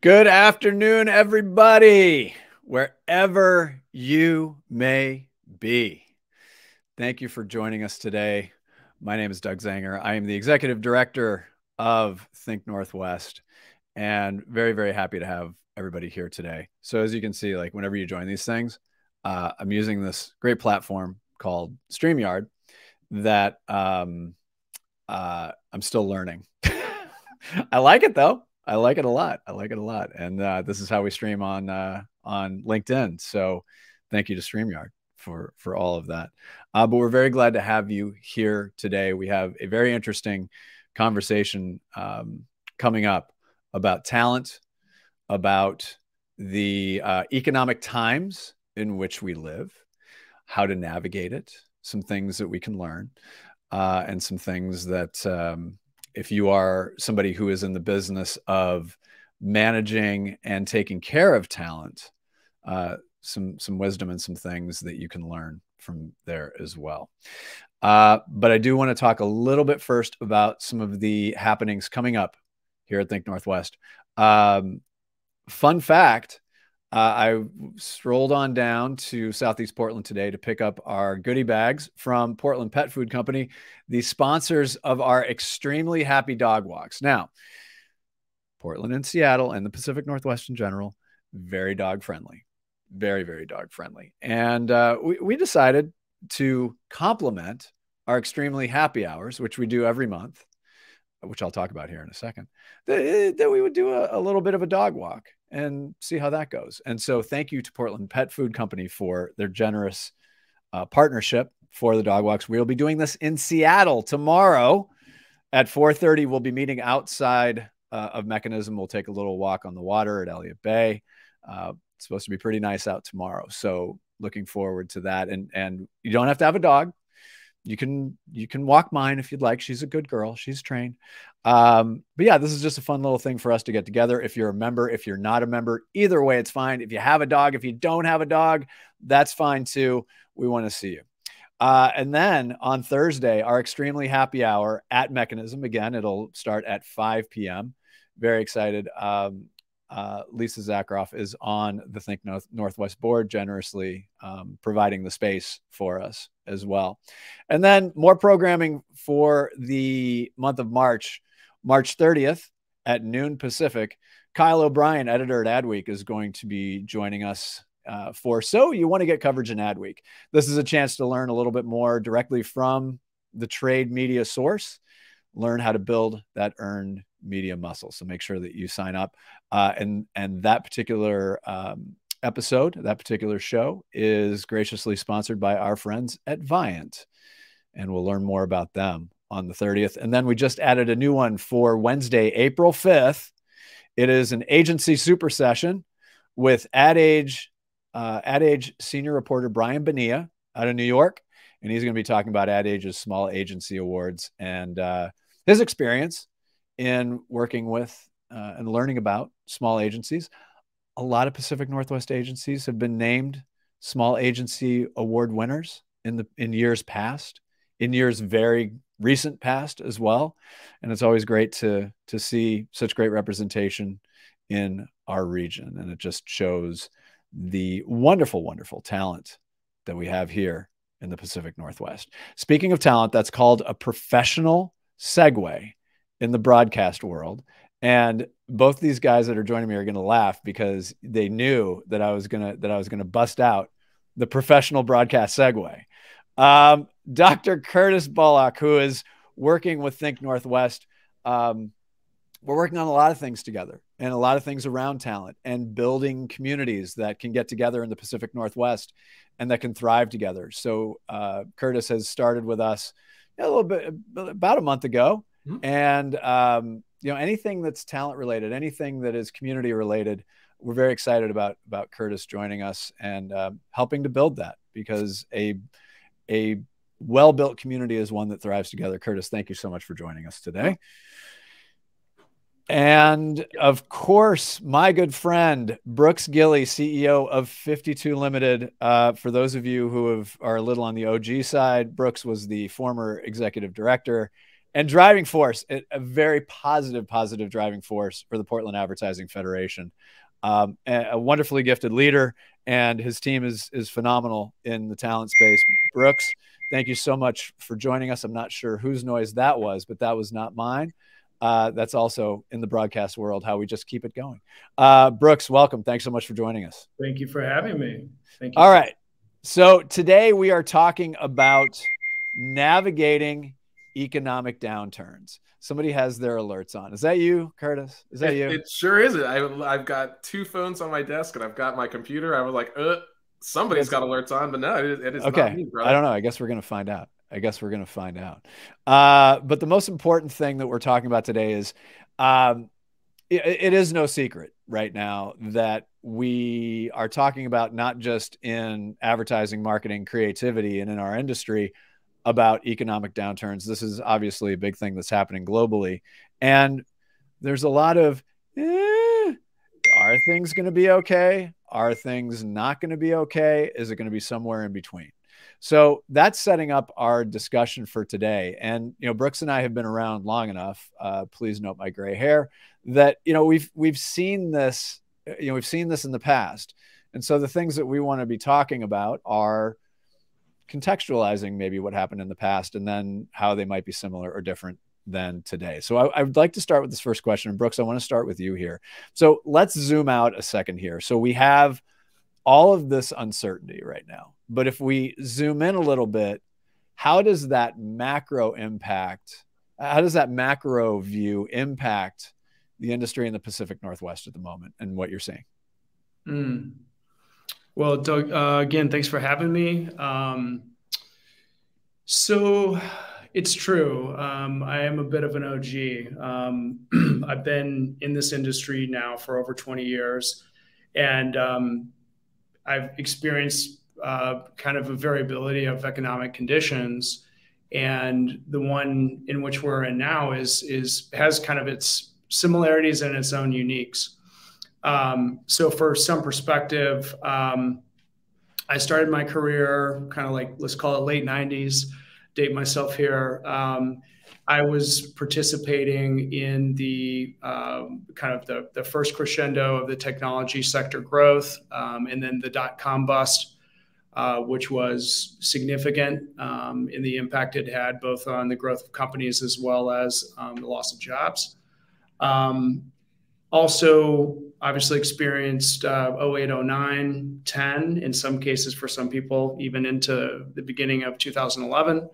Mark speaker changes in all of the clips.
Speaker 1: Good afternoon, everybody, wherever you may be. Thank you for joining us today. My name is Doug Zanger. I am the executive director of Think Northwest, and very, very happy to have everybody here today. So as you can see, like whenever you join these things, I'm using this great platform called StreamYard that I'm still learning. I like it though. I like it a lot. I like it a lot. And this is how we stream on LinkedIn. So thank you to StreamYard for all of that. But we're very glad to have you here today. We have a very interesting conversation coming up about talent, about the economic times in which we live, how to navigate it, some things that we can learn, and some things that if you are somebody who is in the business of managing and taking care of talent, some wisdom and some things that you can learn from there as well. But I do want to talk a little bit first about some of the happenings coming up here at Think Northwest. Fun fact, I strolled on down to Southeast Portland today to pick up our goodie bags from Portland Pet Food Company, the sponsors of our extremely happy dog walks. Now, Portland and Seattle and the Pacific Northwest in general, very dog friendly, very, very dog friendly. And we decided to complement our extremely happy hours, which we do every month, which I'll talk about here in a second, that we would do a little bit of a dog walk and see how that goes. And so thank you to Portland Pet Food Company for their generous partnership for the dog walks. We'll be doing this in Seattle tomorrow at 4:30. We'll be meeting outside of Mechanism. We'll take a little walk on the water at Elliott Bay. It's supposed to be pretty nice out tomorrow. So looking forward to that. And you don't have to have a dog. You can walk mine if you'd like. She's a good girl. She's trained. But yeah, this is just a fun little thing for us to get together. If you're a member, if you're not a member, either way, it's fine. If you have a dog, if you don't have a dog, that's fine too. We want to see you. And then on Thursday, our extremely happy hour at Mechanism. Again, it'll start at 5 p.m. Very excited. Lisa Zakroff is on the Think Northwest board, generously providing the space for us as well. And then more programming for the month of March 30th at noon Pacific. Kyle O'Brien, editor at Adweek, is going to be joining us for So You Want to Get Coverage in Adweek. This is a chance to learn a little bit more directly from the trade media source, learn how to build that earned media muscle. So make sure that you sign up. And that particular episode, that particular show is graciously sponsored by our friends at Viant. And we'll learn more about them on the 30th. And then we just added a new one for Wednesday, April 5th. It is an agency super session with Ad Age senior reporter Brian Bonilla out of New York. And he's going to be talking about Ad Age's Small Agency Awards and his experience in working with and learning about small agencies. A lot of Pacific Northwest agencies have been named Small Agency Award winners in years past, in years very recent past as well. And it's always great to see such great representation in our region. And it just shows the wonderful, wonderful talent that we have here in the Pacific Northwest. Speaking of talent, that's called a professional segue in the broadcast world. And both these guys that are joining me are going to laugh because they knew that I was going to bust out the professional broadcast segue. Dr. Curtis Bullock, who is working with Think Northwest. We're working on a lot of things together and a lot of things around talent and building communities that can get together in the Pacific Northwest and that can thrive together. So Curtis has started with us a little bit about a month ago. And, anything that's talent related, anything that is community related, we're very excited about Curtis joining us and helping to build that, because a well-built community is one that thrives together. Curtis, thank you so much for joining us today. And of course, my good friend, Brooks Gilley, CEO of 52 Limited. For those of you who are a little on the OG side, Brooks was the former executive director and driving force, a very positive driving force for the Portland Advertising Federation. A wonderfully gifted leader, and his team is phenomenal in the talent space. Brooks, thank you so much for joining us. I'm not sure whose noise that was, but that was not mine. That's also in the broadcast world, how we just keep it going. Brooks, welcome. Thanks so much for joining us.
Speaker 2: Thank you for having me. Thank you.
Speaker 1: All right. So today we are talking about navigating economic downturns. Somebody has their alerts on. Is that you, Curtis? Is that you?
Speaker 3: It sure is. I've got two phones on my desk, and I've got my computer. I was like, somebody's got alerts on, but no, it is
Speaker 1: okay.
Speaker 3: Not me, brother.
Speaker 1: I don't know. I guess we're going to find out. But the most important thing that we're talking about today is it is no secret right now that we are talking about, not just in advertising, marketing, creativity, and in our industry, about economic downturns. This is obviously a big thing that's happening globally. And there's a lot of, are things going to be okay? Are things not going to be okay? Is it going to be somewhere in between? So that's setting up our discussion for today. And, Brooks and I have been around long enough, please note my gray hair, that, we've seen this, we've seen this in the past. And so the things that we want to be talking about are contextualizing maybe what happened in the past and then how they might be similar or different than today. So I would like to start with this first question. And Brooks, I want to start with you here. So let's zoom out a second here. So we have all of this uncertainty right now, but if we zoom in a little bit, how does that macro view impact the industry in the Pacific Northwest at the moment and what you're seeing?
Speaker 2: Well, Doug, again, thanks for having me. So it's true. I am a bit of an OG. I've been in this industry now for over 20 years, and I've experienced kind of a variability of economic conditions. And the one in which we're in now has kind of its similarities and its own uniques. So for some perspective, I started my career kind of like, let's call it late 90s, date myself here. I was participating in the kind of the first crescendo of the technology sector growth, and then the dot-com bust, which was significant in the impact it had both on the growth of companies as well as the loss of jobs. Also, obviously experienced 08, 09, 10, in some cases for some people, even into the beginning of 2011.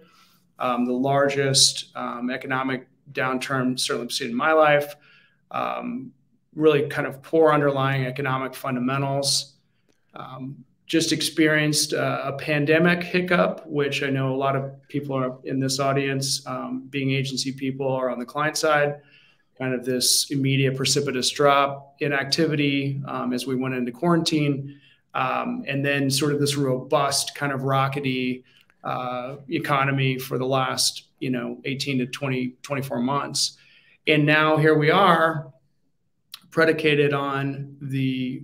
Speaker 2: The largest economic downturn certainly seen in my life. Really kind of poor underlying economic fundamentals. Just experienced a pandemic hiccup, which I know a lot of people are in this audience, being agency people, are on the client side. Kind of this immediate precipitous drop in activity as we went into quarantine, and then sort of this robust kind of rockety economy for the last 18 to 24 months. And now here we are, predicated on the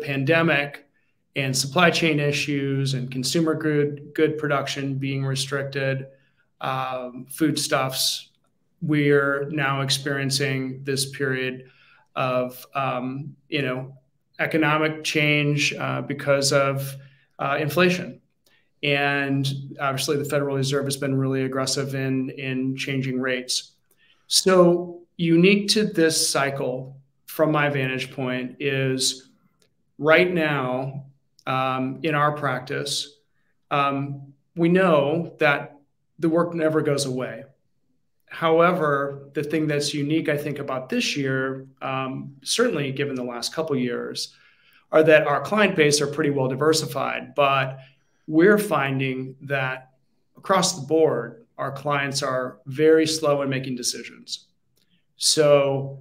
Speaker 2: pandemic and supply chain issues and consumer good production being restricted, foodstuffs. We're now experiencing this period of, economic change because of inflation. And obviously the Federal Reserve has been really aggressive in changing rates. So unique to this cycle, from my vantage point, is right now in our practice, we know that the work never goes away. However, the thing that's unique, I think, about this year, certainly given the last couple of years, are that our client base are pretty well diversified, but we're finding that across the board, our clients are very slow in making decisions. So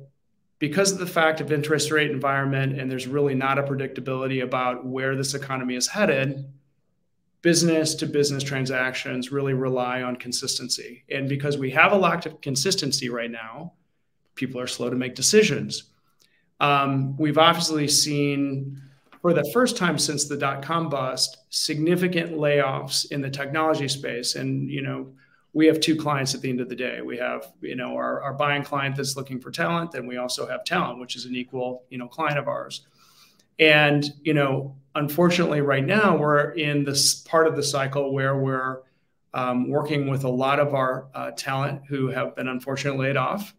Speaker 2: because of the fact of interest rate environment, and there's really not a predictability about where this economy is headed, business to business transactions really rely on consistency. And because we have a lack of consistency right now, people are slow to make decisions. We've obviously seen, for the first time since the dot-com bust, significant layoffs in the technology space. And, we have two clients at the end of the day. We have, our buying client that's looking for talent, and we also have talent, which is an equal, client of ours. And, unfortunately, right now we're in this part of the cycle where we're working with a lot of our talent who have been unfortunately laid off.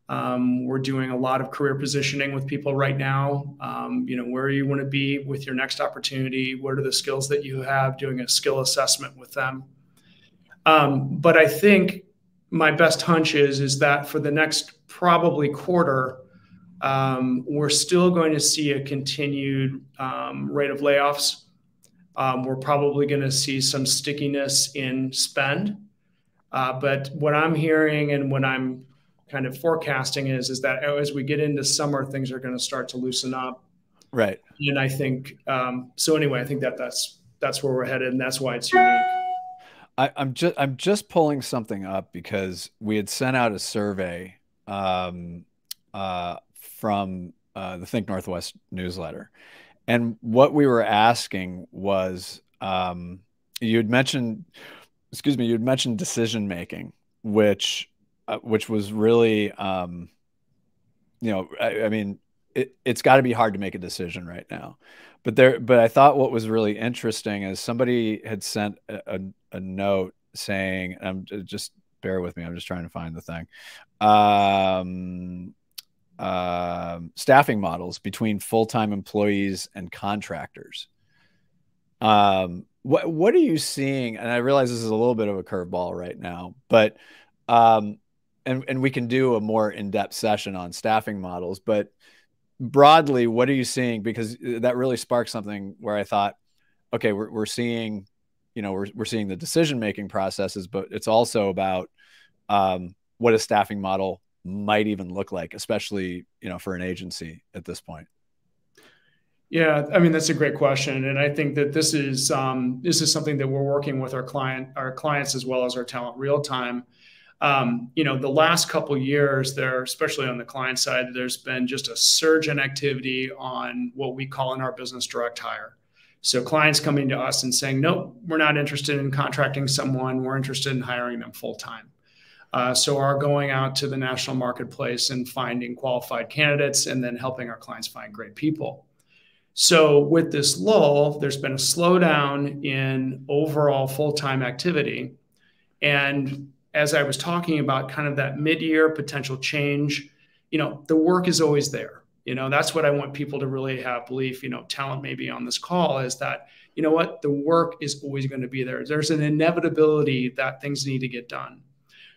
Speaker 2: We're doing a lot of career positioning with people right now. Where you want to be with your next opportunity, what are the skills that you have, doing a skill assessment with them. But I think my best hunch is that for the next probably quarter, we're still going to see a continued rate of layoffs. We're probably going to see some stickiness in spend. But what I'm hearing and what I'm kind of forecasting is that as we get into summer, things are going to start to loosen up.
Speaker 1: Right.
Speaker 2: And I think, so anyway, I think that's where we're headed, and that's why it's unique.
Speaker 1: I'm just pulling something up because we had sent out a survey from the Think Northwest newsletter, and what we were asking was you had mentioned decision making, which was really I mean it's got to be hard to make a decision right now. But I thought what was really interesting is somebody had sent a note saying, just bear with me, I'm just trying to find the thing. Staffing models between full-time employees and contractors. What are you seeing? And I realize this is a little bit of a curveball right now, but and we can do a more in-depth session on staffing models, but broadly, what are you seeing? Because that really sparked something where I thought, okay, we're seeing, we're seeing the decision-making processes, but it's also about what a staffing model might even look like, especially, for an agency at this point.
Speaker 2: Yeah, I mean, that's a great question. And I think that this is something that we're working with our clients as well as our talent real time. The last couple of years there, especially on the client side, there's been just a surge in activity on what we call in our business direct hire. So clients coming to us and saying, nope, we're not interested in contracting someone. We're interested in hiring them full time. So our going out to the national marketplace and finding qualified candidates and then helping our clients find great people. So with this lull, there's been a slowdown in overall full-time activity. And as I was talking about kind of that mid-year potential change, the work is always there. That's what I want people to really have belief, talent maybe on this call is that, the work is always going to be there. There's an inevitability that things need to get done.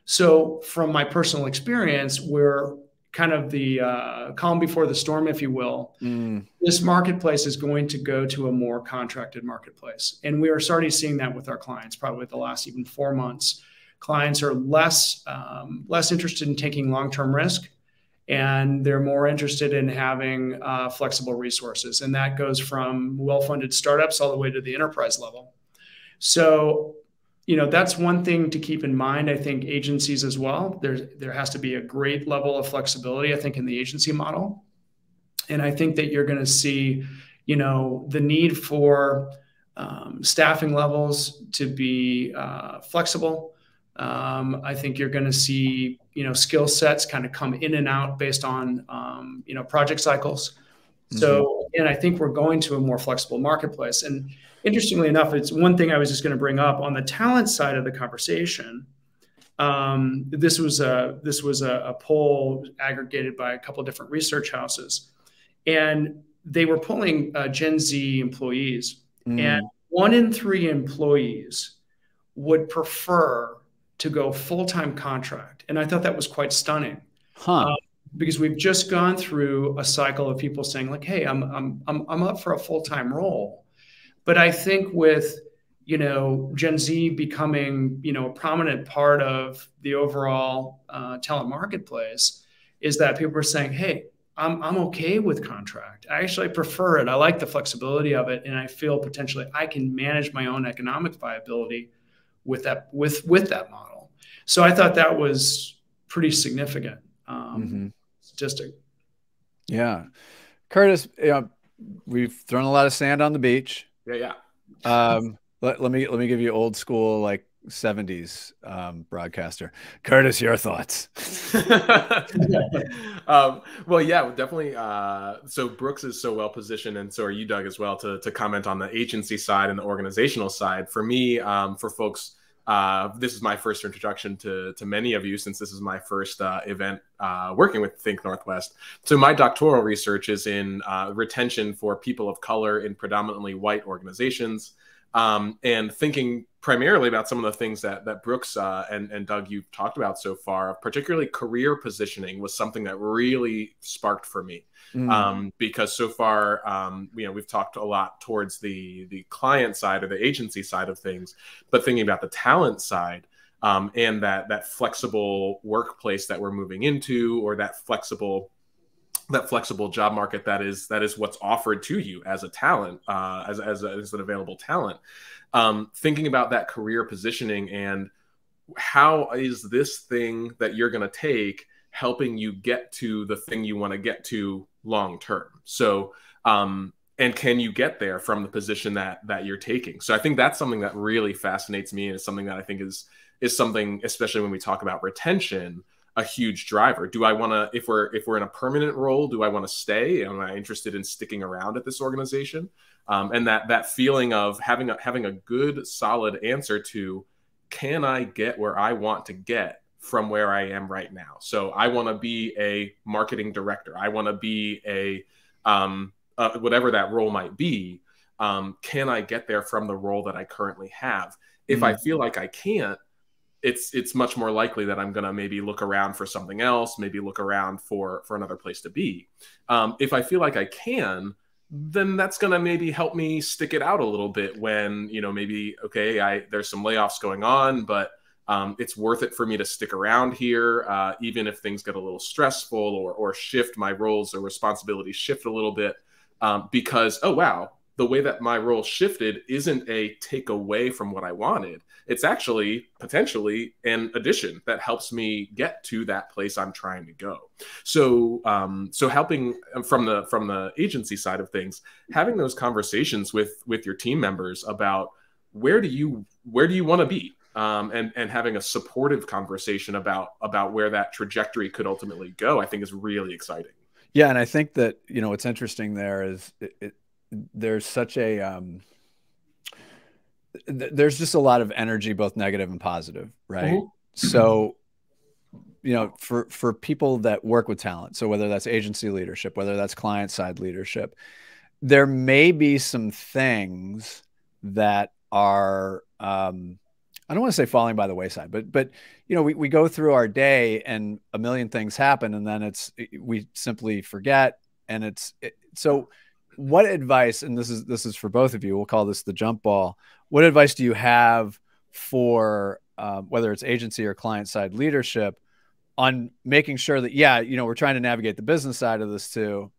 Speaker 2: So from my personal experience, we're kind of the calm before the storm, if you will. This marketplace is going to go to a more contracted marketplace. And we are starting seeing that with our clients, probably the last even 4 months. Clients are less interested in taking long-term risk, and they're more interested in having flexible resources. And that goes from well-funded startups all the way to the enterprise level. So, that's one thing to keep in mind. I think agencies as well, there has to be a great level of flexibility, I think, in the agency model. And I think that you're going to see, the need for staffing levels to be flexible. I think you're going to see, skill sets kind of come in and out based on, project cycles. So, and I think we're going to a more flexible marketplace. And interestingly enough, it's one thing I was just going to bring up on the talent side of the conversation. This was a poll aggregated by a couple of different research houses, and they were polling Gen Z employees, and 1 in 3 employees would prefer to go full-time contract. And I thought that was quite stunning. Because we've just gone through a cycle of people saying like, hey, I'm up for a full-time role. But I think with, Gen Z becoming, a prominent part of the overall talent marketplace is that people are saying, hey, I'm okay with contract. I actually prefer it. I like the flexibility of it. And I feel potentially I can manage my own economic viability with that model. So I thought that was pretty significant. Statistic.
Speaker 1: Yeah. Curtis, we've thrown a lot of sand on the beach.
Speaker 3: Yeah.
Speaker 1: Let me give you old school, like 70s broadcaster. Curtis, your thoughts?
Speaker 3: Well, yeah, definitely. So Brooks is so well positioned, and so are you, Doug, as well, to comment on the agency side and the organizational side. For me, for folks, this is my first introduction to many of you, since this is my first event working with Think Northwest. So my doctoral research is in retention for people of color in predominantly white organizations, and thinking primarily about some of the things that Brooks and Doug, you've talked about so far. Particularly career positioning was something that really sparked for me. Because so far, we've talked a lot towards the client side or the agency side of things, but thinking about the talent side, and that flexible workplace that we're moving into, or that flexible job market that is what's offered to you as a talent, as an available talent. Thinking about that career positioning, and how is this thing that you're going to take helping you get to the thing you want to get to long term? So, and can you get there from the position that you're taking? So I think that's something that really fascinates me, and is something that I think is something, especially when we talk about retention, a huge driver. Do I want to, if we're in a permanent role, do I want to stay? Am I interested in sticking around at this organization? And that feeling of having a good, solid answer to, can I get where I want to get from where I am right now? So I want to be a marketing director. I want to be a whatever that role might be. Can I get there from the role that I currently have? If I feel like I can't, it's much more likely that I'm going to maybe look around for something else, maybe look around for another place to be. If I feel like I can, then that's going to maybe help me stick it out a little bit when, maybe, okay, there's some layoffs going on, but it's worth it for me to stick around here, even if things get a little stressful, or shift my roles or responsibilities shift a little bit, because, oh, wow, the way that my role shifted isn't a take away from what I wanted. It's actually potentially an addition that helps me get to that place I'm trying to go. So, so helping from the agency side of things, having those conversations with your team members about where do you want to be, and having a supportive conversation about where that trajectory could ultimately go, I think is really exciting.
Speaker 1: Yeah, and I think that what's interesting there is there's such a there's just a lot of energy, both negative and positive, right? So, for people that work with talent, so whether that's agency leadership, whether that's client side leadership, there may be some things that are, I don't want to say falling by the wayside, but we go through our day and a million things happen, and then we simply forget. And so what advice, and this is for both of you, we'll call this the jump ball. What advice do you have for whether it's agency or client side leadership on making sure that, we're trying to navigate the business side of this too,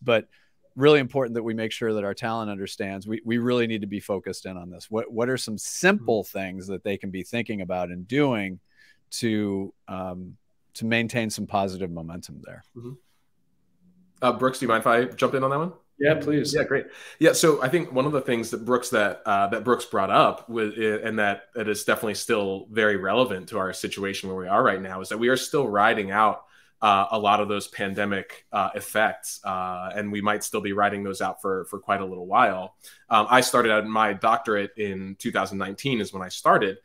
Speaker 1: but really important that we make sure that our talent understands we really need to be focused in on this. What are some simple things that they can be thinking about and doing to maintain some positive momentum there?
Speaker 3: Brooks, do you mind if I jump in on that one?
Speaker 2: Yeah, please.
Speaker 3: Yeah, great. Yeah, so I think one of the things that Brooks brought up and that is definitely still very relevant to our situation where we are right now, is that we are still riding out a lot of those pandemic effects, and we might still be riding those out for quite a little while. I started out my doctorate in 2019 is when I started.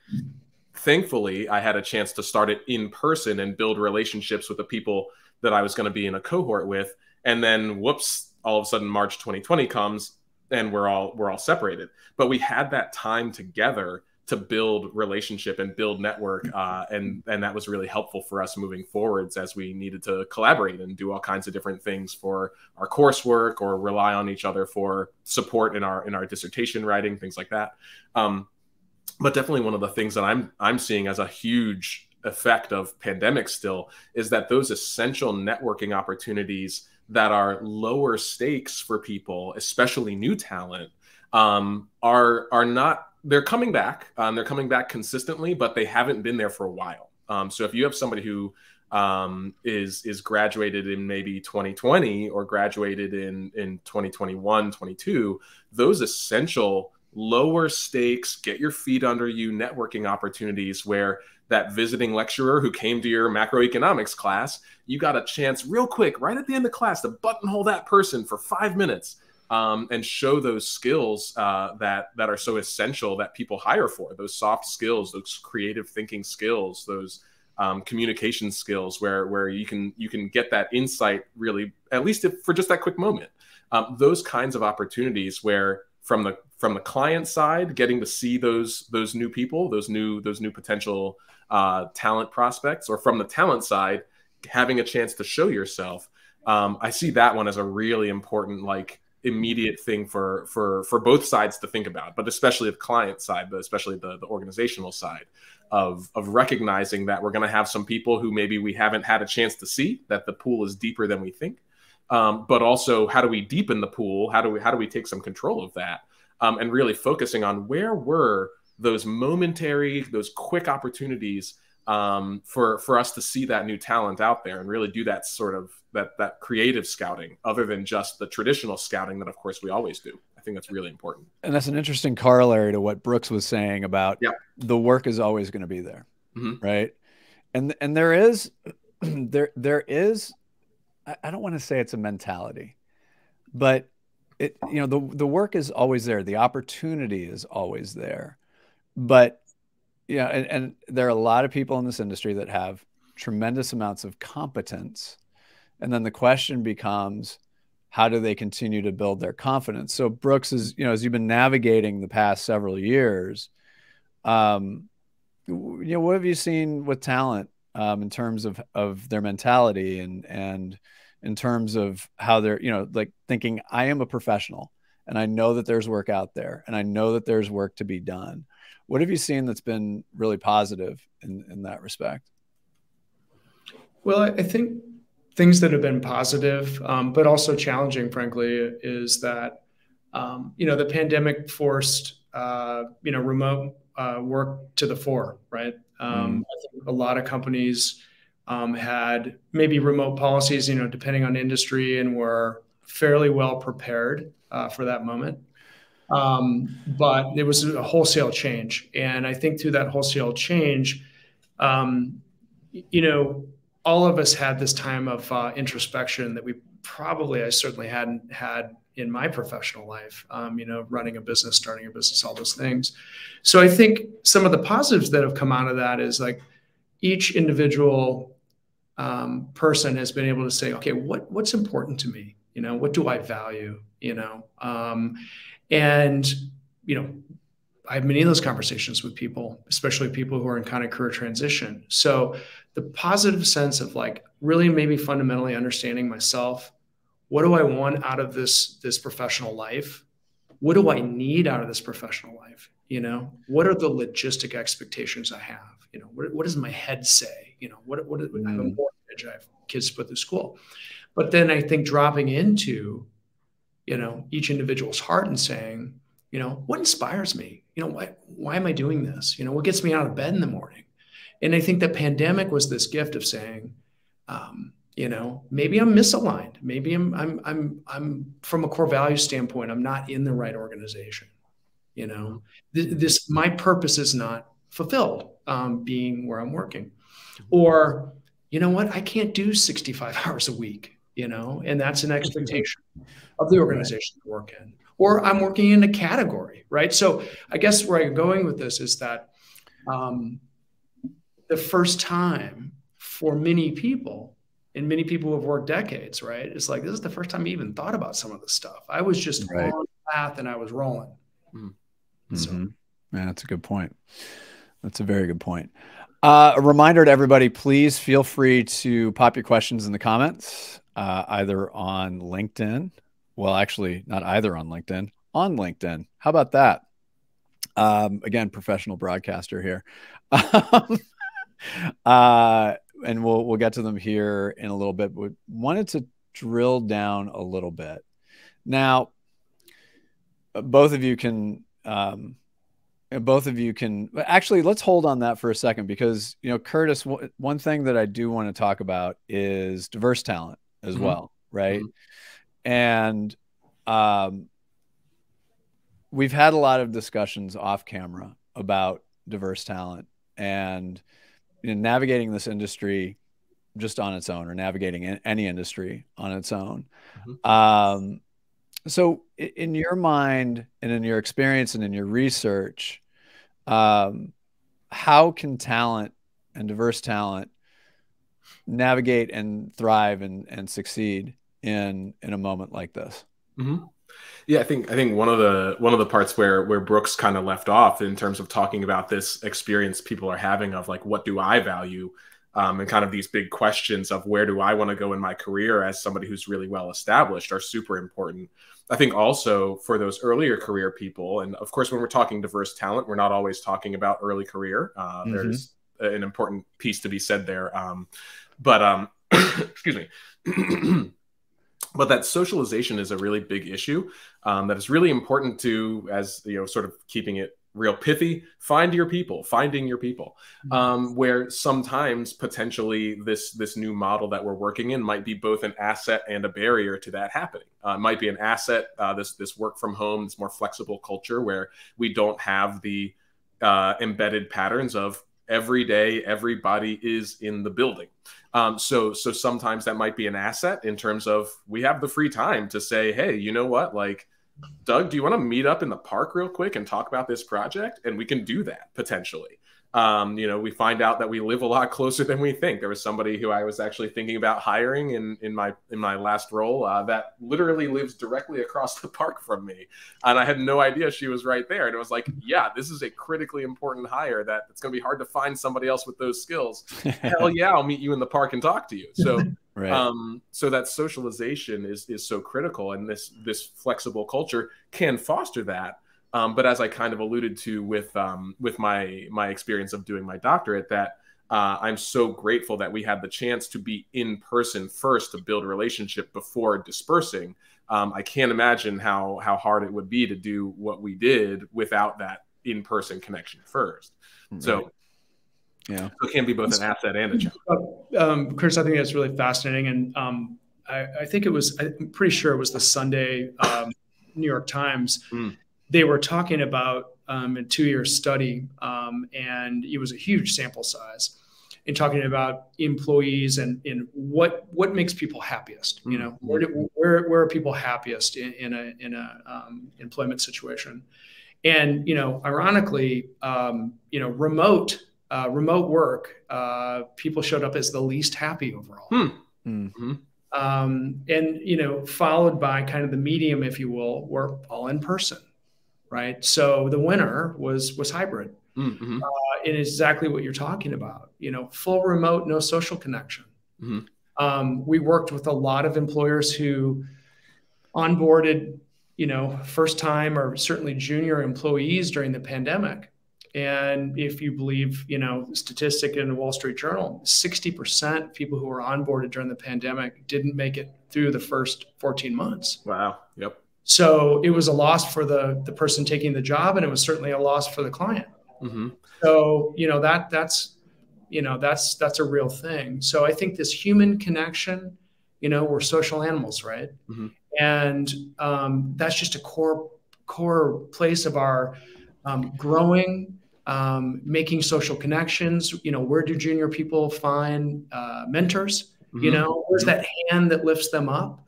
Speaker 3: Thankfully, I had a chance to start it in person and build relationships with the people that I was going to be in a cohort with. And then, whoops, all of a sudden March 2020 comes and we're all separated. But we had that time together to build relationship and build network. And that was really helpful for us moving forwards as we needed to collaborate and do all kinds of different things for our coursework, or rely on each other for support in our dissertation writing, things like that. But definitely one of the things that I'm seeing as a huge effect of pandemic still is that those essential networking opportunities that are lower stakes for people, especially new talent, are not. They're coming back. They're coming back consistently, but they haven't been there for a while. So if you have somebody who is graduated in maybe 2020 or graduated in 2021, 22, those essential lower stakes, get your feet under you networking opportunities where that visiting lecturer who came to your macroeconomics class, you got a chance real quick right at the end of class to buttonhole that person for 5 minutes, and show those skills that are so essential that people hire for, those soft skills, those creative thinking skills, those communication skills, where you can get that insight really, at least for just that quick moment. Those kinds of opportunities where from the client side, getting to see those new people, those new potential talent prospects, or from the talent side, having a chance to show yourself. I see that one as a really important, like, immediate thing for both sides to think about, but especially the client side, but especially the organizational side of recognizing that we're going to have some people who maybe we haven't had a chance to see, that the pool is deeper than we think. But also, how do we deepen the pool? How do we take some control of that? And really focusing on where were those momentary, those quick opportunities for us to see that new talent out there, and really do that sort of that creative scouting, other than just the traditional scouting that, of course, we always do. I think that's really important.
Speaker 1: And that's an interesting corollary to what Brooks was saying about the work is always going to be there, right? And there is, I don't want to say it's a mentality, but the work is always there. The opportunity is always there. But and there are a lot of people in this industry that have tremendous amounts of competence. And then the question becomes, how do they continue to build their confidence? So Brooks is, as you've been navigating the past several years, what have you seen with talent in terms of their mentality and in terms of how they're, like thinking, I am a professional and I know that there's work out there and I know that there's work to be done. What have you seen that's been really positive in that respect?
Speaker 2: Well, I think things that have been positive, but also challenging, frankly, is that, the pandemic forced, remote work to the fore, right? I think a lot of companies had maybe remote policies, depending on industry, and were fairly well prepared for that moment. But there was a wholesale change. And I think through that wholesale change, all of us had this time of introspection that I certainly hadn't had in my professional life, running a business, starting a business, all those things. So I think some of the positives that have come out of that is, like, each individual person has been able to say, okay, what's important to me? What do I value? And I have many of those conversations with people, especially people who are in kind of career transition. So the positive sense of, like, really maybe fundamentally understanding myself. What do I want out of this professional life? What do I need out of this professional life? What are the logistic expectations I have? What does my head say? I have a mortgage, I have kids to put through school. But then I think dropping into, each individual's heart and saying, what inspires me? Why am I doing this? What gets me out of bed in the morning? And I think the pandemic was this gift of saying, maybe I'm misaligned. Maybe I'm from a core value standpoint, I'm not in the right organization. My purpose is not fulfilled, being where I'm working. Or, I can't do 65 hours a week, and that's an expectation of the organization to work in. Or I'm working in a category, right? So I guess where I'm going with this is that the first time for many people, and many people who have worked decades, right? It's like, this is the first time I even thought about some of this stuff. I was just on the path and I was rolling. So.
Speaker 1: Yeah, that's a good point. That's a very good point. A reminder to everybody, please feel free to pop your questions in the comments, either on LinkedIn. Well, actually, not either on LinkedIn, on LinkedIn. How about that? Again, professional broadcaster here. And we'll get to them here in a little bit, but wanted to drill down a little bit. Now, both of you can actually, let's hold on that for a second, because, Curtis, one thing that I do want to talk about is diverse talent as well. Right. And, we've had a lot of discussions off camera about diverse talent and navigating this industry just on its own, or navigating any industry on its own. So in your mind and in your experience and in your research, how can talent and diverse talent navigate and thrive and succeed in a moment like this?
Speaker 3: Yeah, I think one of the parts where Brooks kind of left off in terms of talking about this experience people are having of like, what do I value? And kind of these big questions of where do I want to go in my career as somebody who's really well established are super important. I think also for those earlier career people, and of course, when we're talking diverse talent, we're not always talking about early career. There's an important piece to be said there. Excuse me. But that socialization is a really big issue that is really important to, as you know, sort of keeping it real pithy, finding your people, where sometimes potentially this new model that we're working in might be both an asset and a barrier to that happening. It might be an asset, this work from home, this more flexible culture where we don't have the embedded patterns of every day everybody is in the building. So sometimes that might be an asset in terms of we have the free time to say, hey, you know what, like, Doug, do you want to meet up in the park real quick and talk about this project? And we can do that potentially. You know, we find out that we live a lot closer than we think. There was somebody who I was actually thinking about hiring in my last role that literally lives directly across the park from me. And I had no idea she was right there. And it was like, yeah, this is a critically important hire that it's going to be hard to find somebody else with those skills. Hell yeah, I'll meet you in the park and talk to you. So right. So that socialization is so critical, and this flexible culture can foster that. But as I kind of alluded to with my experience of doing my doctorate, that I'm so grateful that we had the chance to be in person first to build a relationship before dispersing. I can't imagine how hard it would be to do what we did without that in-person connection first. Right. So yeah, so it can be both an asset and a challenge.
Speaker 2: Chris, I think that's really fascinating, and I think I'm pretty sure it was the Sunday New York Times. They were talking about a 2-year study, and it was a huge sample size, in talking about employees and what makes people happiest. You know, where are people happiest in a employment situation? And you know, ironically, you know, remote work, people showed up as the least happy overall. And you know, followed by kind of the medium, if you will, were all in person. Right. So the winner was hybrid. And it's exactly what you're talking about. You know, full remote, no social connection. We worked with a lot of employers who onboarded, you know, first time or certainly junior employees during the pandemic. And if you believe, you know, the statistic in the Wall Street Journal, 60% of people who were onboarded during the pandemic didn't make it through the first 14 months.
Speaker 3: Wow. Yep.
Speaker 2: So it was a loss for the person taking the job, and it was certainly a loss for the client. So, you know, that's a real thing. So I think this human connection, you know, we're social animals, right? And that's just a core place of our growing, making social connections. You know, where do junior people find mentors? You know, where's that hand that lifts them up?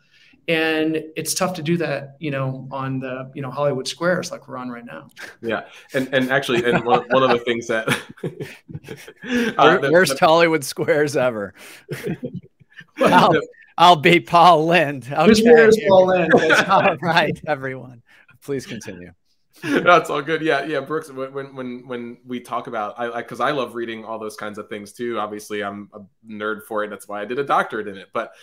Speaker 2: And it's tough to do that, you know, on the, you know, Hollywood squares like we're on right now.
Speaker 3: Yeah. And actually, and one of the things that
Speaker 1: worst Hollywood squares ever. I'll be Paul Lind.
Speaker 2: Okay. Where's Paul Lind?
Speaker 1: All right, everyone. Please continue.
Speaker 3: That's all good. Yeah. Brooks, when we talk about, because I love reading all those kinds of things too. Obviously, I'm a nerd for it. That's why I did a doctorate in it. But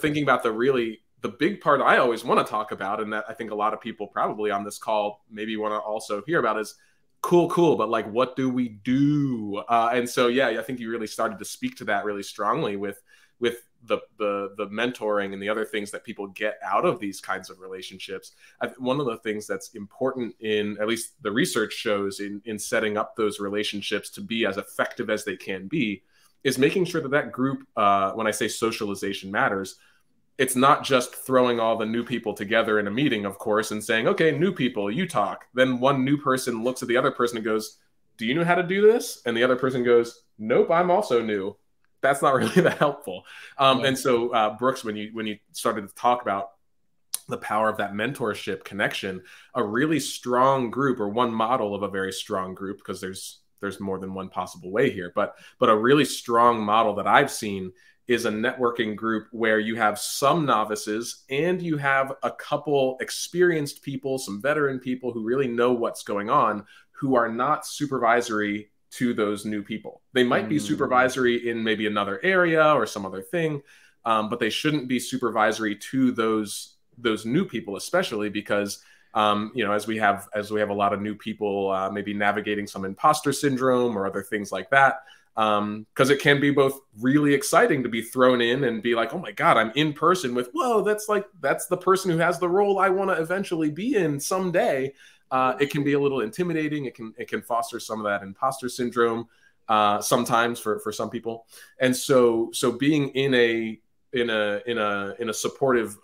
Speaker 3: thinking about the big part I always want to talk about, and that I think a lot of people probably on this call maybe want to also hear about, is cool, but like, what do we do? And so, yeah, I think you really started to speak to that really strongly with the mentoring and the other things that people get out of these kinds of relationships. One of the things that's important, in at least the research shows, in setting up those relationships to be as effective as they can be, is making sure that group, when I say socialization matters, it's not just throwing all the new people together in a meeting, of course, and saying, okay, new people, you talk. Then one new person looks at the other person and goes, do you know how to do this? And the other person goes, nope, I'm also new. That's not really that helpful. And so, Brooks, when you started to talk about the power of that mentorship connection, a really strong group, or one model of a very strong group, because there's more than one possible way here, but a really strong model that I've seen is a networking group where you have some novices and you have a couple experienced people, some veteran people who really know what's going on, who are not supervisory to those new people. They might be supervisory in maybe another area or some other thing, but they shouldn't be supervisory to those new people, especially because as we have a lot of new people maybe navigating some imposter syndrome or other things like that, because it can be both really exciting to be thrown in and be like, oh my God, I'm in person with, whoa, that's the person who has the role I want to eventually be in someday. It can be a little intimidating. It can foster some of that imposter syndrome sometimes for some people. And so being in a supportive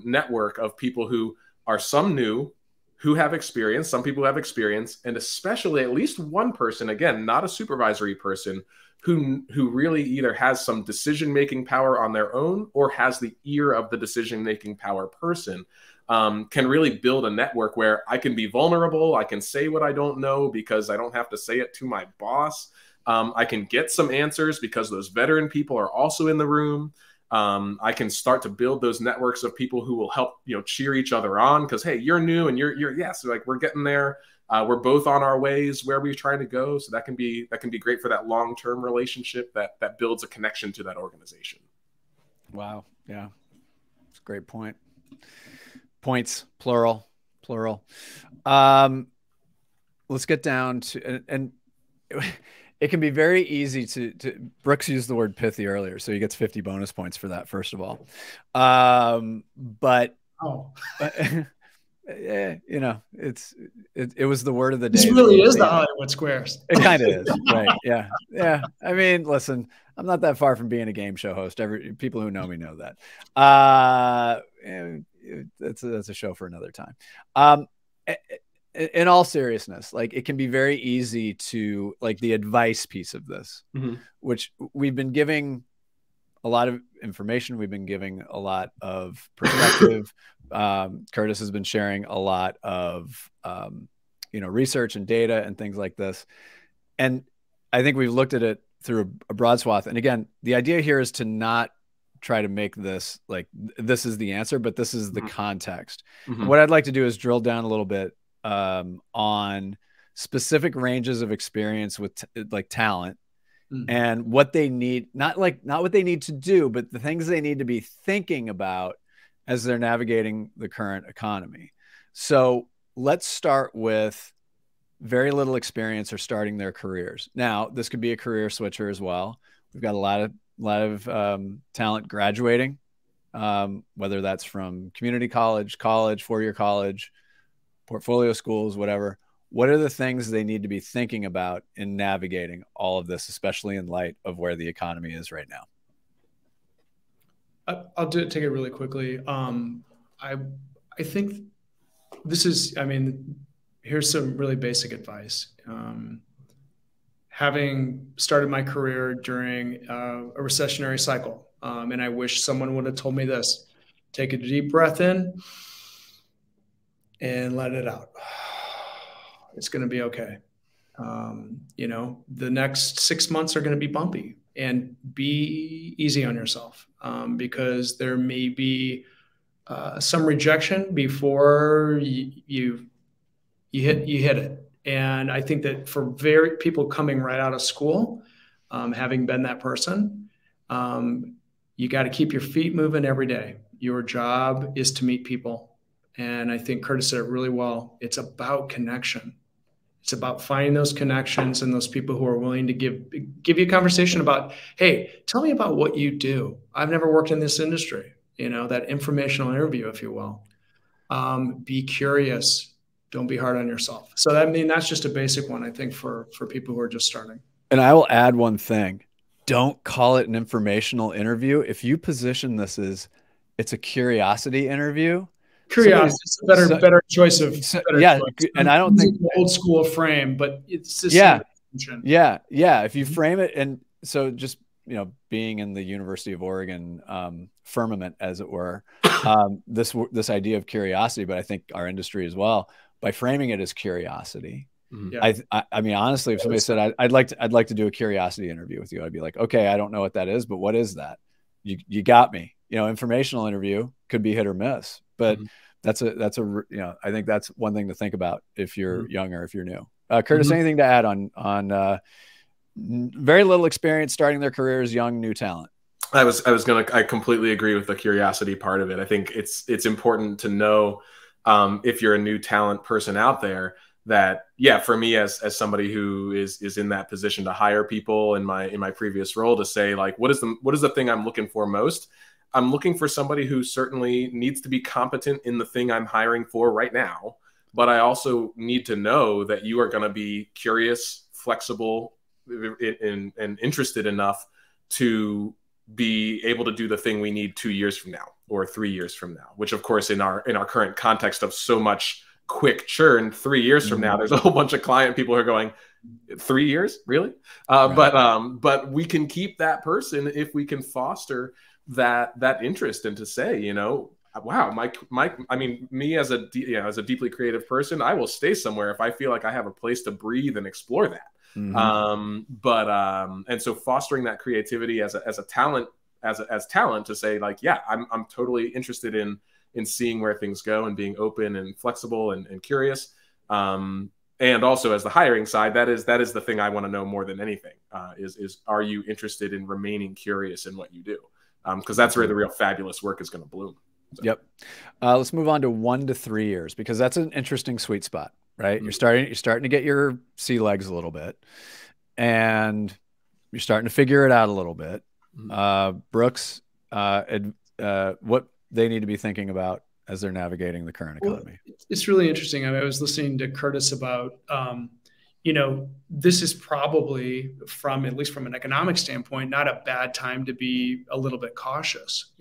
Speaker 3: network of people who are some new, who have experience, some people have experience, and especially at least one person, again, not a supervisory person, who really either has some decision-making power on their own or has the ear of the decision-making power person, can really build a network where I can be vulnerable. I can say what I don't know because I don't have to say it to my boss. I can get some answers because those veteran people are also in the room. I can start to build those networks of people who will help, cheer each other on, because, hey, you're new and you're so like, we're getting there. We're both on our ways where we're trying to go. So that can be great for that long-term relationship that builds a connection to that organization.
Speaker 1: Wow. Yeah. It's a great point. Points, plural. Let's get down to, and it can be very easy to Brooks used the word pithy earlier, so he gets 50 bonus points for that, first of all. It was the word of the day.
Speaker 2: This really is the Hollywood Squares.
Speaker 1: It kind of is, right? Yeah. I mean, listen, I'm not that far from being a game show host. People who know me know that. That's a show for another time. In all seriousness, like, it can be very easy to, like, the advice piece of this, which we've been giving a lot of information. We've been giving a lot of perspective. Curtis has been sharing a lot of, research and data and things like this. And I think we've looked at it through a broad swath. And again, the idea here is to not try to make this like, this is the answer, but this is the context. And what I'd like to do is drill down a little bit on specific ranges of experience with like talent and what they need, not what they need to do, but the things they need to be thinking about as they're navigating the current economy. So let's start with very little experience or starting their careers. Now, this could be a career switcher as well. We've got a lot of talent graduating, whether that's from community college, 4-year college, portfolio schools, whatever. What are the things they need to be thinking about in navigating all of this, especially in light of where the economy is right now?
Speaker 2: I'll take it really quickly. I think this is, here's some really basic advice. Having started my career during a recessionary cycle, and I wish someone would have told me this: take a deep breath in and let it out. It's going to be okay. The next 6 months are going to be bumpy, and be easy on yourself, because there may be some rejection before you hit it. And I think that for people coming right out of school, having been that person, you got to keep your feet moving every day. Your job is to meet people. And I think Curtis said it really well. It's about connection. It's about finding those connections and those people who are willing to give you a conversation about, hey, tell me about what you do. I've never worked in this industry, that informational interview, if you will. Be curious. Don't be hard on yourself. So that's just a basic one, I think, for people who are just starting.
Speaker 1: And I will add one thing. don't call it an informational interview. If you position this as it's a curiosity interview,
Speaker 2: Curiosity is a better choice of better
Speaker 1: yeah,
Speaker 2: choice.
Speaker 1: and I don't think
Speaker 2: the old school frame, but it's the
Speaker 1: yeah,
Speaker 2: same.
Speaker 1: yeah. If you frame it, and so just being in the University of Oregon firmament, as it were, this idea of curiosity, but I think our industry as well, by framing it as curiosity.
Speaker 2: Yeah.
Speaker 1: I mean, honestly, if somebody said I'd like to do a curiosity interview with you, I'd be like, okay, I don't know what that is, but what is that? You got me. Informational interview could be hit or miss, but that's a I think that's one thing to think about if you're young or if you're new. Curtis, anything to add on very little experience starting their careers, young, new talent?
Speaker 3: I completely agree with the curiosity part of it. I think it's important to know if you're a new talent person out there that, yeah, for me as somebody who is in that position to hire people in my previous role, to say like, what is the thing I'm looking for most? I'm looking for somebody who certainly needs to be competent in the thing I'm hiring for right now, but I also need to know that you are going to be curious, flexible, and interested enough to be able to do the thing we need 2 years from now or 3 years from now, which of course in our current context of so much quick churn, 3 years from now, there's a whole bunch of client people who are going, 3 years, really? Right. But we can keep that person if we can foster that interest, and to say, wow, I mean, me as a deeply creative person, I will stay somewhere if I feel like I have a place to breathe and explore that. And so fostering that creativity as talent to say like, yeah, I'm totally interested in seeing where things go and being open and flexible and curious. And also as the hiring side, that is the thing I want to know more than anything, is are you interested in remaining curious in what you do? Because that's where the real fabulous work is going to bloom. So.
Speaker 1: Yep. Let's move on to 1 to 3 years, because that's an interesting sweet spot, right? You're starting to get your sea legs a little bit, and you're starting to figure it out a little bit. Brooks, what they need to be thinking about as they're navigating the current economy.
Speaker 2: Well, it's really interesting. I was listening to Curtis about, this is probably, at least from an economic standpoint, not a bad time to be a little bit cautious.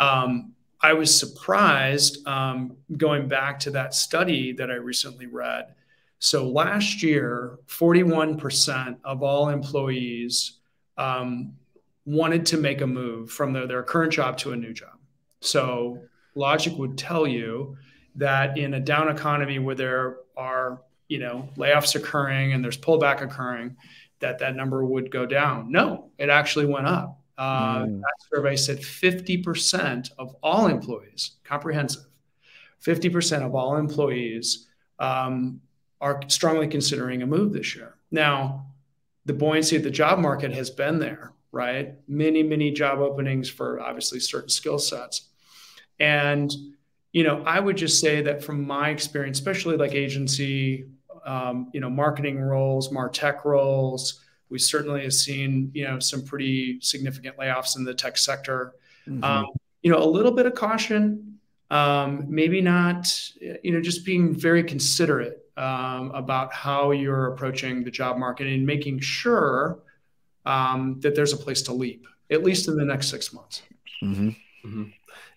Speaker 2: I was surprised going back to that study that I recently read. So last year, 41% of all employees wanted to make a move from their current job to a new job. So logic would tell you that in a down economy where there are, layoffs occurring and there's pullback occurring, that number would go down. No, it actually went up. That survey said 50% of all employees, comprehensive, 50% of all employees are strongly considering a move this year. Now, the buoyancy of the job market has been there, right? Many, many job openings for obviously certain skill sets. And, I would just say that from my experience, especially like agency, marketing roles, MarTech roles, we certainly have seen, some pretty significant layoffs in the tech sector. A little bit of caution, maybe not, just being very considerate about how you're approaching the job market and making sure that there's a place to leap, at least in the next 6 months.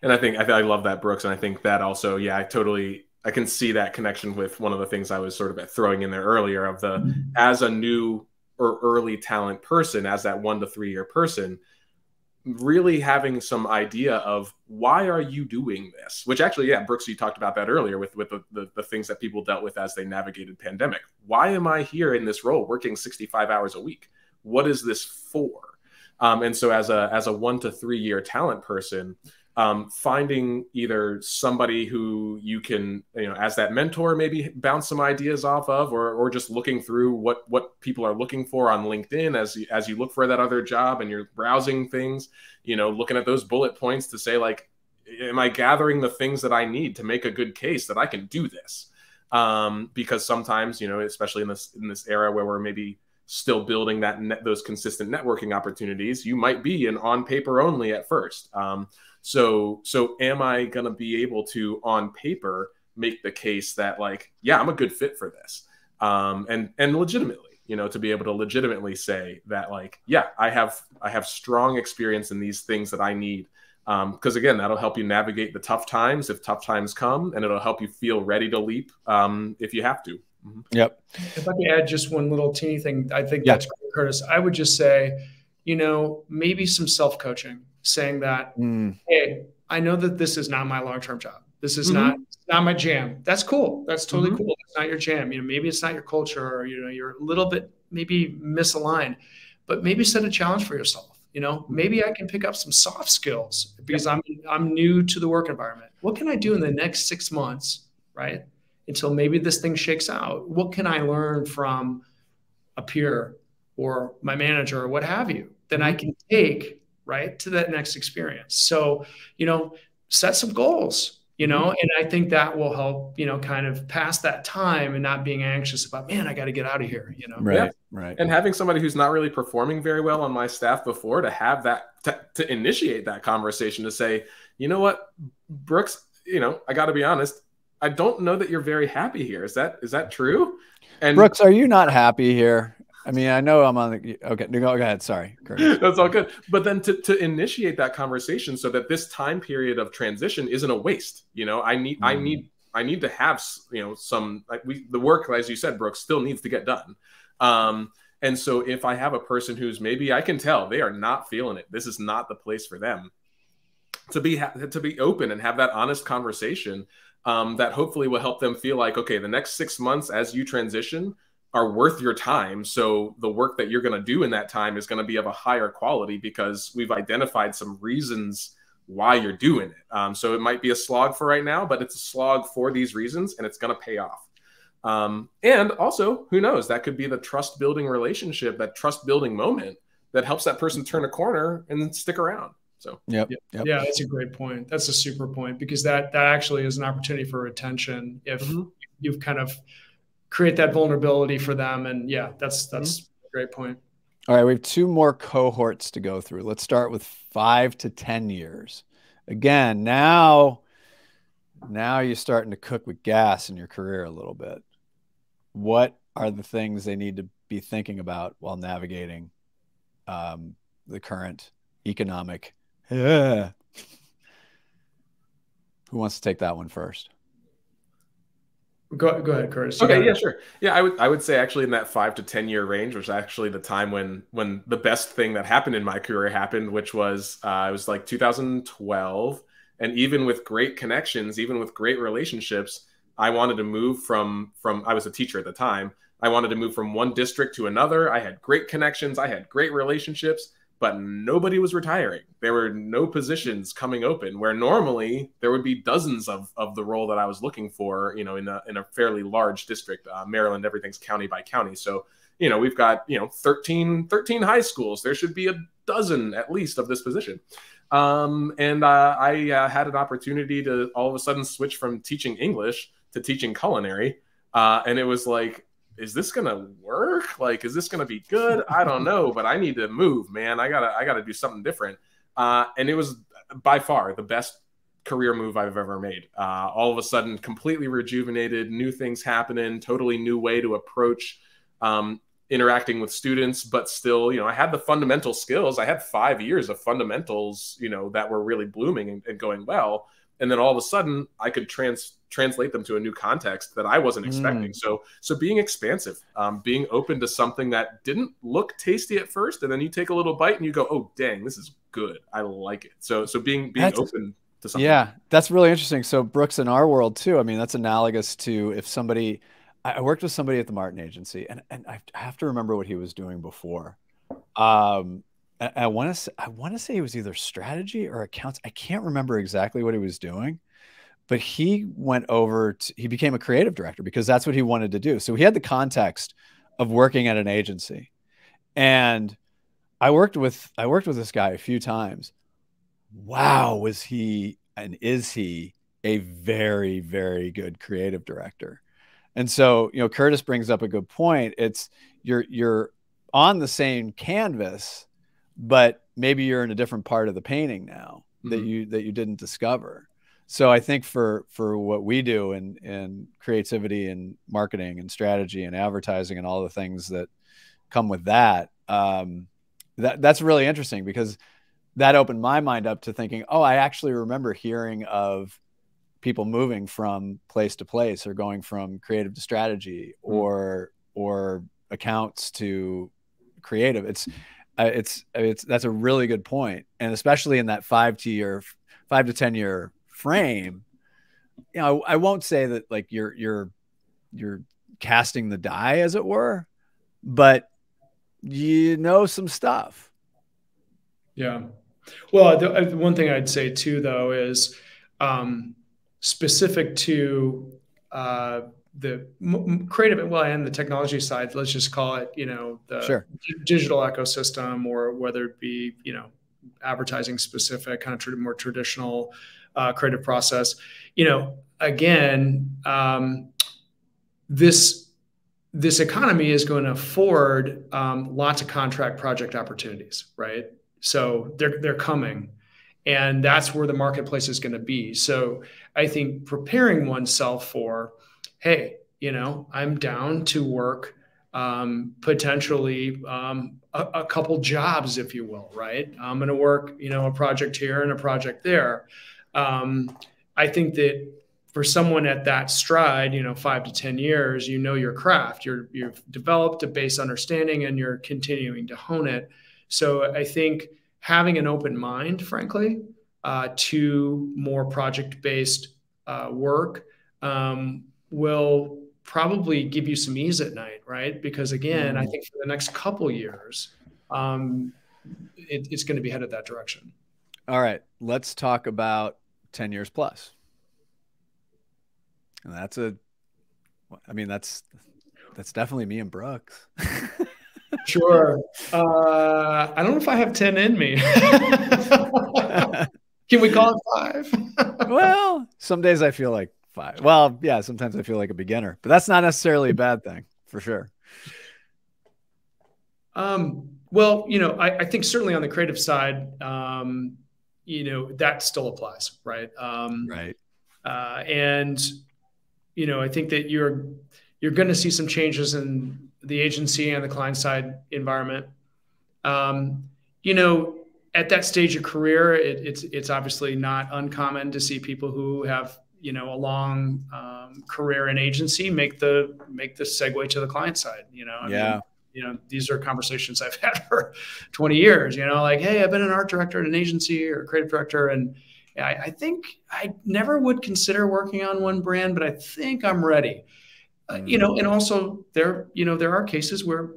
Speaker 3: And I love that, Brooks. And I think that also, yeah, I can see that connection with one of the things I was sort of throwing in there earlier of as a new or early talent person, as that 1 to 3 year person, really having some idea of why are you doing this? Which actually, yeah, Brooks, you talked about that earlier with the things that people dealt with as they navigated pandemic. Why am I here in this role working 65 hours a week? What is this for? And so as a 1 to 3 year talent person, finding either somebody who you can, as that mentor, maybe bounce some ideas off of, or just looking through what people are looking for on LinkedIn as you look for that other job and you're browsing things, looking at those bullet points to say like, am I gathering the things that I need to make a good case that I can do this? Because sometimes, especially in this era where we're maybe still building those consistent networking opportunities, you might be an on paper only at first. So am I going to be able to, on paper, make the case that like, yeah, I'm a good fit for this? And legitimately, you know, to be able to legitimately say that, like, yeah, I have strong experience in these things that I need. Because again, that'll help you navigate the tough times if tough times come, and it'll help you feel ready to leap if you have to.
Speaker 1: Yep.
Speaker 2: If I could add just one little teeny thing, I think
Speaker 1: Yeah.
Speaker 2: that's great, Curtis. I would just say, you know, maybe some self-coaching, saying that, hey, I know that this is not my long-term job. This is not my jam. That's cool. That's totally cool. It's not your jam. You know, maybe it's not your culture, or, you know, you're a little bit maybe misaligned, but maybe set a challenge for yourself. You know, maybe I can pick up some soft skills because I'm new to the work environment. What can I do in the next 6 months, right, until maybe this thing shakes out? What can I learn from a peer or my manager or what have you that I can take, right, to that next experience? So, you know, set some goals, you know, and I think that will help, you know, kind of pass that time and not being anxious about, man, I got to get out of here, you know?
Speaker 1: Right.
Speaker 3: Yeah.
Speaker 1: Right.
Speaker 3: And having somebody who's not really performing very well on my staff before, to have that, to initiate that conversation, to say, you know what, Brooks, you know, I got to be honest, I don't know that you're very happy here. Is that true? And
Speaker 1: Brooks, are you not happy here? I mean, I know I'm on the, okay, go ahead. Sorry, Curtis.
Speaker 3: That's all good. But then to initiate that conversation so that this time period of transition isn't a waste. You know, I need to have, you know, some, like, the work, as you said, Brooks, still needs to get done. And so if I have a person who's, maybe I can tell they are not feeling it, this is not the place for them, to be open and have that honest conversation, that hopefully will help them feel like, okay, the next 6 months as you transition are worth your time. So the work that you're going to do in that time is going to be of a higher quality because we've identified some reasons why you're doing it. So it might be a slog for right now, but it's a slog for these reasons, and it's going to pay off. And also, who knows, that could be the trust building relationship, that trust building moment that helps that person turn a corner and stick around. So,
Speaker 1: yep.
Speaker 2: Yeah, that's a great point. That's a super point, because that actually is an opportunity for retention if you've kind of create that vulnerability for them. And yeah, that's a great point.
Speaker 1: All right, we have 2 more cohorts to go through. Let's start with 5 to 10 years. Again, now you're starting to cook with gas in your career a little bit. What are the things they need to be thinking about while navigating the current economic? Who wants to take that one first?
Speaker 2: Go ahead, Curtis.
Speaker 3: Okay, yeah, sure. Yeah, I would say actually in that 5 to 10 year range was actually the time when the best thing that happened in my career happened, which was it was like 2012. And even with great connections, even with great relationships, I wanted to move from I was a teacher at the time. I wanted to move from one district to another. I had great connections, I had great relationships, but nobody was retiring. There were no positions coming open, where normally there would be dozens of the role that I was looking for, you know, in a fairly large district. Maryland, everything's county by county. So, you know, we've got, you know, 13 high schools. There should be a dozen at least of this position. And I had an opportunity to all of a sudden switch from teaching English to teaching culinary. And it was like, is this going to work? Like, is this going to be good? I don't know, but I need to move, man. I gotta do something different. And it was by far the best career move I've ever made. All of a sudden, completely rejuvenated, new things happening, totally new way to approach interacting with students, but still, you know, I had the fundamental skills. I had 5 years of fundamentals, you know, that were really blooming and going well. And then all of a sudden I could translate them to a new context that I wasn't expecting. So being expansive, being open to something that didn't look tasty at first, and then you take a little bite and you go, oh, dang, this is good. I like it. So being open to something.
Speaker 1: Yeah, that's really interesting. So Brooks, in our world too, I mean, that's analogous to if somebody, I worked with somebody at the Martin Agency, and I have to remember what he was doing before. I want to say it was either strategy or accounts. I can't remember exactly what he was doing, but he went over he became a creative director because that's what he wanted to do. So he had the context of working at an agency, and I worked with this guy a few times. Wow, was he and is he a very, very good creative director? And so, you know, Curtis brings up a good point. It's you're on the same canvas, but maybe you're in a different part of the painting now that you didn't discover. So I think for what we do in creativity and marketing and strategy and advertising and all the things that come with that. That's really interesting, because that opened my mind up to thinking, oh, I actually remember hearing of people moving from place to place, or going from creative to strategy, or accounts to creative. That's a really good point. And especially in that 5 to 10 year frame, you know, I won't say that like you're casting the die, as it were, but you know some stuff.
Speaker 2: Yeah. Well, the one thing I'd say too, though, is specific to the creative, well, and the technology side. Let's just call it, you know, the digital ecosystem, or whether it be, you know, advertising specific, kind of more traditional creative process. You know, again, this economy is going to afford lots of contract project opportunities, right? So they're coming, and that's where the marketplace is going to be. So I think preparing oneself for, hey, you know, I'm down to work potentially a couple jobs, if you will, right? I'm going to work, you know, a project here and a project there. I think that for someone at that stride, you know, 5 to 10 years, you know your craft, you've developed a base understanding, and you're continuing to hone it. So I think having an open mind, frankly, to more project-based work will probably give you some ease at night, right? Because again, I think for the next couple years, it's going to be headed that direction.
Speaker 1: All right, let's talk about 10 years plus. And that's definitely me and Brooks.
Speaker 2: Sure. I don't know if I have 10 in me. Can we call it 5?
Speaker 1: Well, some days I feel like 5. Well, yeah, sometimes I feel like a beginner, but that's not necessarily a bad thing, for sure.
Speaker 2: Well, you know, I think certainly on the creative side, you know, that still applies, right?
Speaker 1: Right.
Speaker 2: And, you know, I think that you're going to see some changes in the agency and the client side environment. You know, at that stage of career, it's obviously not uncommon to see people who have, you know, a long career in agency make the segue to the client side. You know, I mean, you know, these are conversations I've had for 20 years. You know, like, hey, I've been an art director at an agency or a creative director, and I think I never would consider working on one brand, but I think I'm ready. You know, and also there are cases where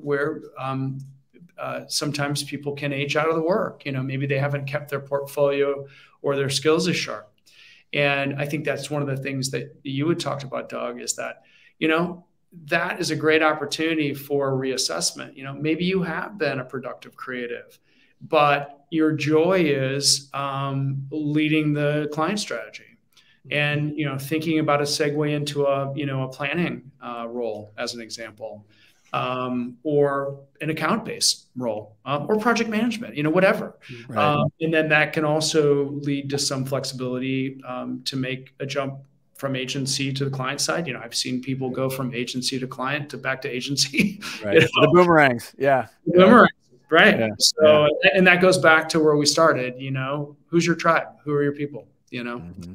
Speaker 2: sometimes people can age out of the work. You know, maybe they haven't kept their portfolio or their skills as sharp. And I think that's one of the things that you had talked about, Doug, is that, you know, that is a great opportunity for reassessment. You know, maybe you have been a productive creative, but your joy is leading the client strategy. And, you know, thinking about a segue into a planning role, as an example, or an account-based role, or project management, you know, whatever. Right. And then that can also lead to some flexibility to make a jump from agency to the client side. You know, I've seen people go from agency to client to back to agency.
Speaker 1: Right. You know? The boomerangs. Yeah.
Speaker 2: The boomerangs. Right. Yeah. So, and that goes back to where we started. You know, who's your tribe? Who are your people? You know. Mm-hmm.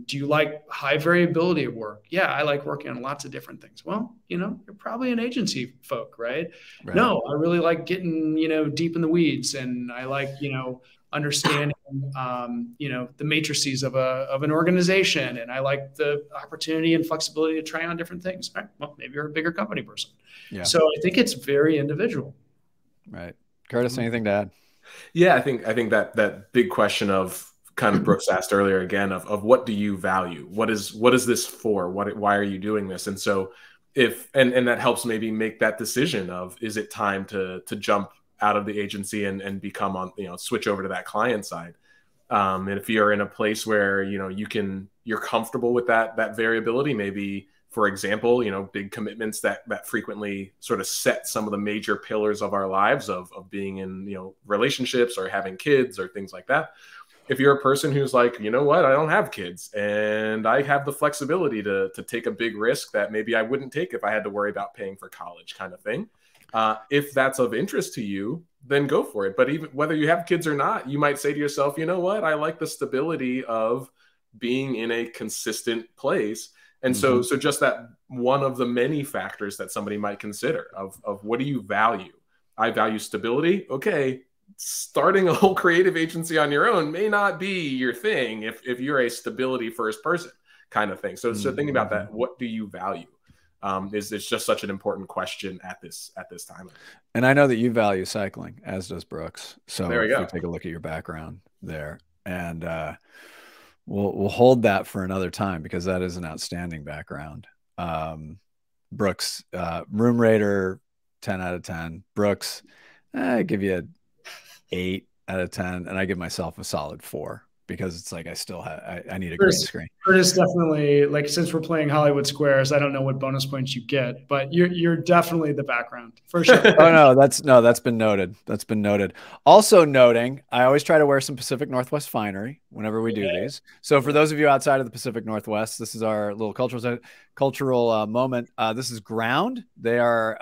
Speaker 2: Do you like high variability at work? Yeah, I like working on lots of different things. Well, you know, you're probably an agency folk, right? No, I really like getting, you know, deep in the weeds, and I like, you know, understanding, you know, the matrices of an organization, and I like the opportunity and flexibility to try on different things. Right? Well, maybe you're a bigger company person. Yeah. So I think it's very individual.
Speaker 1: Right. Curtis, anything to add?
Speaker 3: Yeah, I think that big question of kind of Brooks asked earlier again of what do you value? What is this for? Why are you doing this? And so and that helps maybe make that decision of, is it time to jump out of the agency and become on, you know, switch over to that client side. And if you're in a place where, you know, you're comfortable with that variability, maybe, for example, you know, big commitments that frequently sort of set some of the major pillars of our lives of being in, you know, relationships or having kids or things like that. If you're a person who's like, you know what, I don't have kids and I have the flexibility to take a big risk that maybe I wouldn't take if I had to worry about paying for college, kind of thing, If that's of interest to you, then go for it. But even whether you have kids or not, you might say to yourself, you know what? I like the stability of being in a consistent place. And so just that one of the many factors that somebody might consider of what do you value? I value stability. Okay, starting a whole creative agency on your own may not be your thing if you're a stability first person kind of thing. So thinking about that, what do you value? It's just such an important question at this time.
Speaker 1: And I know that you value cycling, as does Brooks. So
Speaker 3: there we
Speaker 1: if
Speaker 3: go.
Speaker 1: we take a look at your background there, and we'll hold that for another time because that is an outstanding background. Brooks, room rater, 10 out of 10. Brooks, I give you an 8 out of 10, and I give myself a solid 4 because it's like I still have I need a green screen.
Speaker 2: Curtis, definitely, like, since we're playing Hollywood Squares, I don't know what bonus points you get, but you're definitely the background for sure.
Speaker 1: Oh no, that's been noted. That's been noted. Also noting, I always try to wear some Pacific Northwest finery whenever we do these. So for those of you outside of the Pacific Northwest, this is our little cultural moment. This is Ground. They are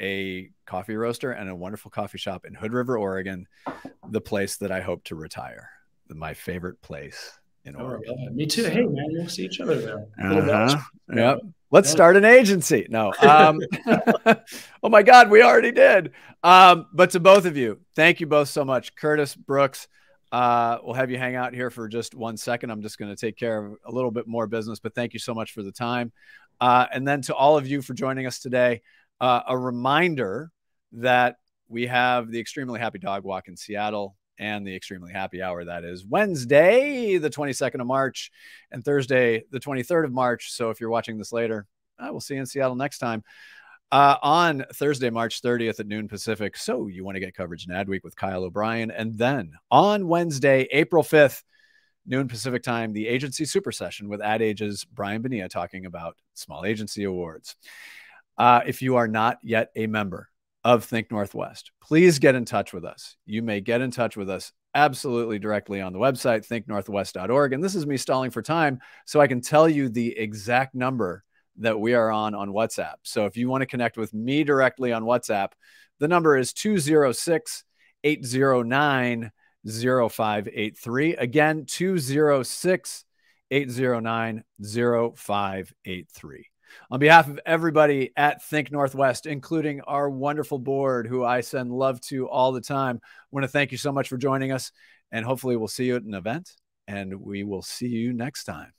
Speaker 1: a coffee roaster and a wonderful coffee shop in Hood River, Oregon, the place that I hope to retire. My favorite place in Oregon.
Speaker 2: Yeah, me too. Hey man, we'll see each other there.
Speaker 1: Yep. Let's start an agency. No. Oh my God, we already did. But to both of you, thank you both so much. Curtis, Brooks, we'll have you hang out here for just 1 second. I'm just going to take care of a little bit more business, but thank you so much for the time. And then to all of you for joining us today, a reminder that we have the Extremely Happy Dog Walk in Seattle and the Extremely Happy Hour. That is Wednesday, the 22nd of March, and Thursday, the 23rd of March. So if you're watching this later, we'll see you in Seattle next time. On Thursday, March 30th at noon Pacific. So you want to get coverage in Ad Week with Kyle O'Brien. And then on Wednesday, April 5th, noon Pacific time, the Agency Super Session with Ad Age's Brian Bonilla talking about Small Agency Awards. If you are not yet a member of Think Northwest, please get in touch with us. You may get in touch with us absolutely directly on the website, thinknorthwest.org. And this is me stalling for time so I can tell you the exact number that we are on WhatsApp. So if you want to connect with me directly on WhatsApp, the number is 206-809-0583. Again, 206-809-0583. On behalf of everybody at Think Northwest, including our wonderful board, who I send love to all the time, I want to thank you so much for joining us, and hopefully we'll see you at an event, and we will see you next time.